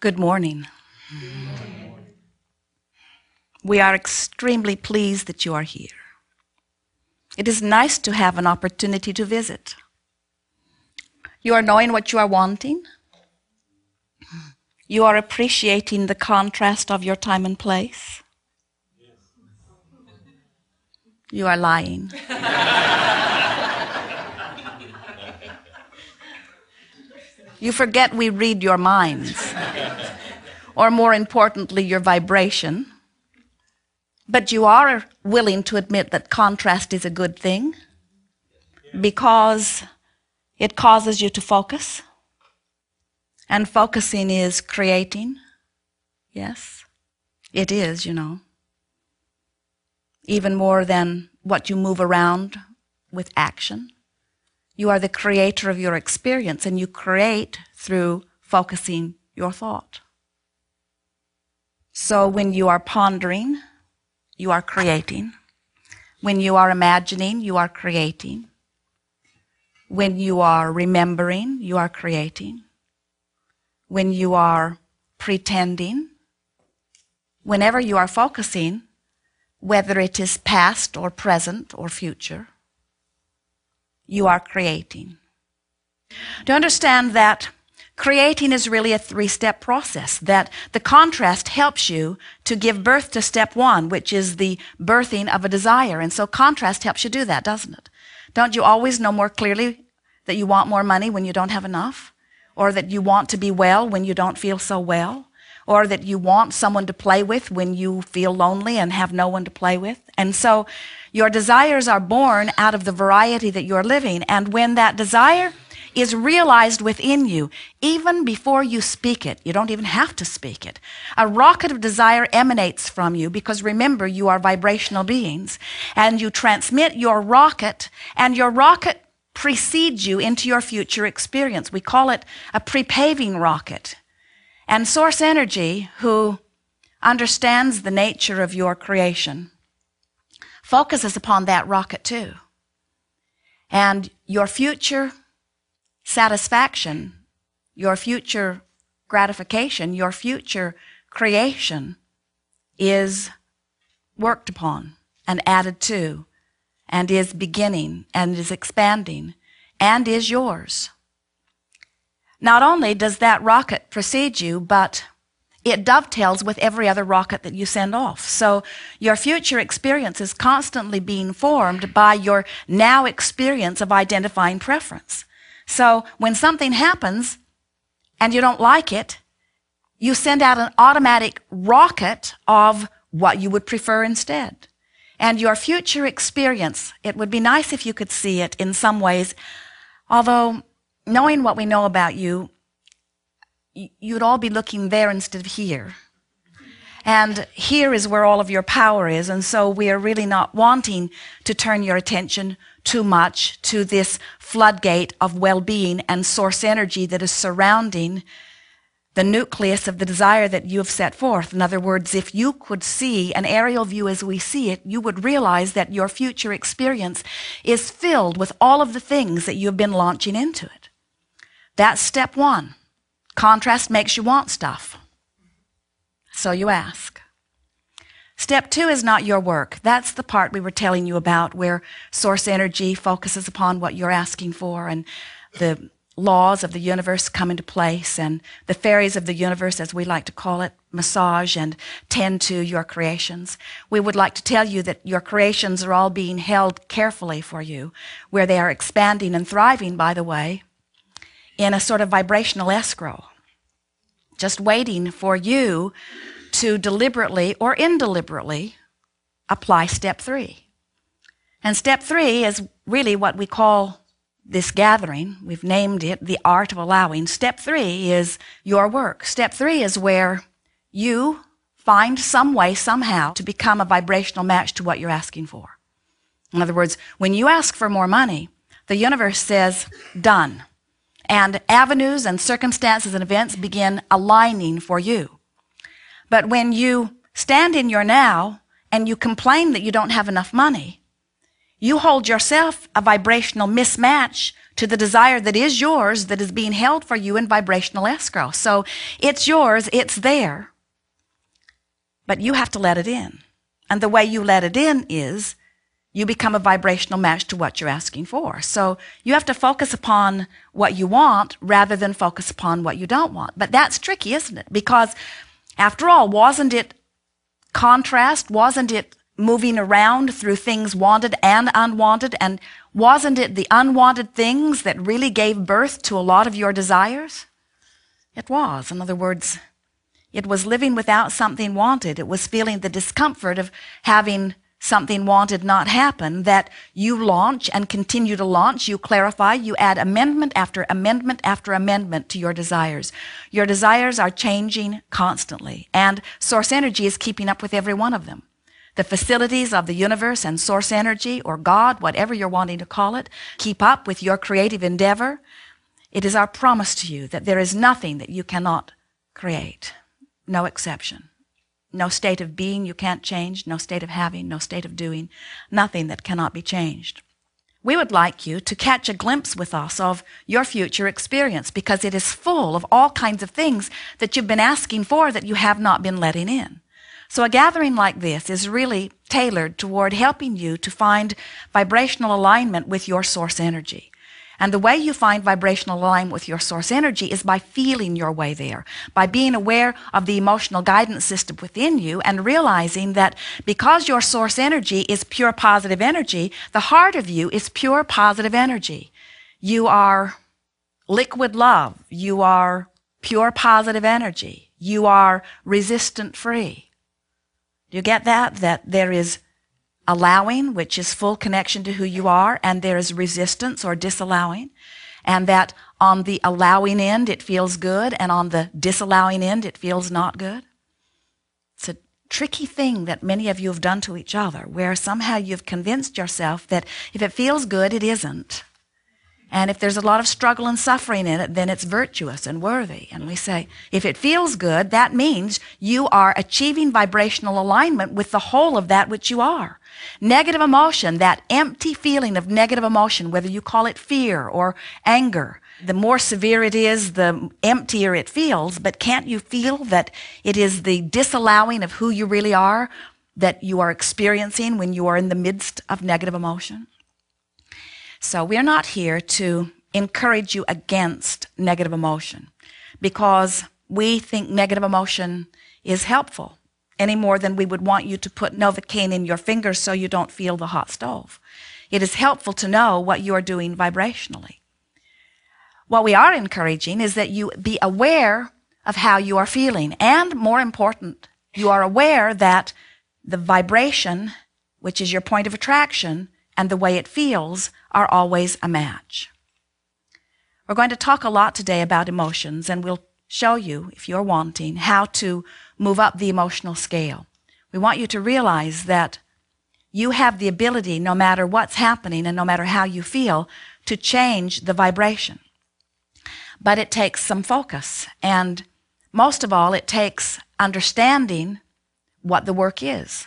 Good morning. We are extremely pleased that you are here. It is nice to have an opportunity to visit. You are knowing what you are wanting. You are appreciating the contrast of your time and place. You are lying. You forget we read your minds, or more importantly, your vibration. But you are willing to admit that contrast is a good thing because it causes you to focus. And focusing is creating. Yes, it is, you know. Even more than what you move around with action. You are the creator of your experience, and you create through focusing your thought. So when you are pondering, you are creating. When you are imagining, you are creating. When you are remembering, you are creating. When you are pretending, whenever you are focusing, whether it is past or present or future, you are creating. To understand that creating is really a three-step process, that the contrast helps you to give birth to step one, which is the birthing of a desire. And so contrast helps you do that, doesn't it? Don't you always know more clearly that you want more money when you don't have enough? Or that you want to be well when you don't feel so well? Or that you want someone to play with when you feel lonely and have no one to play with? And so your desires are born out of the variety that you're living. And when that desire is realized within you, even before you speak it, you don't even have to speak it. A rocket of desire emanates from you because remember, you are vibrational beings. And you transmit your rocket, and your rocket precedes you into your future experience. We call it a pre-paving rocket. And source energy, who understands the nature of your creation, focuses upon that rocket too. And your future satisfaction, your future gratification, your future creation is worked upon and added to, and is beginning and is expanding and is yours. Not only does that rocket precede you, but it dovetails with every other rocket that you send off. So your future experience is constantly being formed by your now experience of identifying preference. So when something happens and you don't like it, you send out an automatic rocket of what you would prefer instead. And your future experience, it would be nice if you could see it in some ways, although knowing what we know about you, you'd all be looking there instead of here. And here is where all of your power is. And so we are really not wanting to turn your attention too much to this floodgate of well-being and source energy that is surrounding the nucleus of the desire that you have set forth. In other words, if you could see an aerial view as we see it, you would realize that your future experience is filled with all of the things that you have been launching into it. That's step one. Contrast makes you want stuff. So you ask. Step two is not your work. That's the part we were telling you about, where source energy focuses upon what you're asking for, and the laws of the universe come into place, and the fairies of the universe, as we like to call it, massage and tend to your creations. We would like to tell you that your creations are all being held carefully for you, where they are expanding and thriving, by the way, in a sort of vibrational escrow, just waiting for you to deliberately or indeliberately apply step three. And step three is really what we call this gathering. We've named it the art of allowing. Step three is your work. Step three is where you find some way, somehow, to become a vibrational match to what you're asking for. In other words, when you ask for more money, the universe says, done. And avenues and circumstances and events begin aligning for you. But when you stand in your now and you complain that you don't have enough money, you hold yourself a vibrational mismatch to the desire that is yours, that is being held for you in vibrational escrow. So it's yours, it's there, but you have to let it in. And the way you let it in is you become a vibrational match to what you're asking for. So you have to focus upon what you want rather than focus upon what you don't want. But that's tricky, isn't it? Because after all, wasn't it contrast? Wasn't it moving around through things wanted and unwanted? And wasn't it the unwanted things that really gave birth to a lot of your desires? It was. In other words, it was living without something wanted. It was feeling the discomfort of having something wanted not happen that you launch and continue to launch. You clarify, you add amendment after amendment after amendment to your desires. Your desires are changing constantly, and source energy is keeping up with every one of them. The facilities of the universe and source energy, or God, whatever you're wanting to call it, keep up with your creative endeavor. It is our promise to you that there is nothing that you cannot create. No exception. No state of being you can't change, no state of having, no state of doing, nothing that cannot be changed. We would like you to catch a glimpse with us of your future experience, because it is full of all kinds of things that you've been asking for that you have not been letting in. So a gathering like this is really tailored toward helping you to find vibrational alignment with your source energy. And the way you find vibrational alignment with your source energy is by feeling your way there, by being aware of the emotional guidance system within you and realizing that because your source energy is pure positive energy, the heart of you is pure positive energy. You are liquid love. You are pure positive energy. You are resistant free. Do you get that? That there is allowing, which is full connection to who you are, and there is resistance or disallowing, and that on the allowing end it feels good, and on the disallowing end it feels not good. It's a tricky thing that many of you have done to each other, where somehow you've convinced yourself that if it feels good, it isn't. And if there's a lot of struggle and suffering in it, then it's virtuous and worthy. And we say, if it feels good, that means you are achieving vibrational alignment with the whole of that which you are. Negative emotion, that empty feeling of negative emotion, whether you call it fear or anger, the more severe it is, the emptier it feels. But can't you feel that it is the disallowing of who you really are that you are experiencing when you are in the midst of negative emotion? So we're not here to encourage you against negative emotion, because we think negative emotion is helpful any more than we would want you to put Novocaine in your fingers so you don't feel the hot stove. It is helpful to know what you are doing vibrationally. What we are encouraging is that you be aware of how you are feeling, and more important, you are aware that the vibration, which is your point of attraction, and the way it feels are always a match. We're going to talk a lot today about emotions, and we'll show you, if you're wanting, how to move up the emotional scale. We want you to realize that you have the ability, no matter what's happening and no matter how you feel, to change the vibration. But it takes some focus, and most of all, it takes understanding what the work is.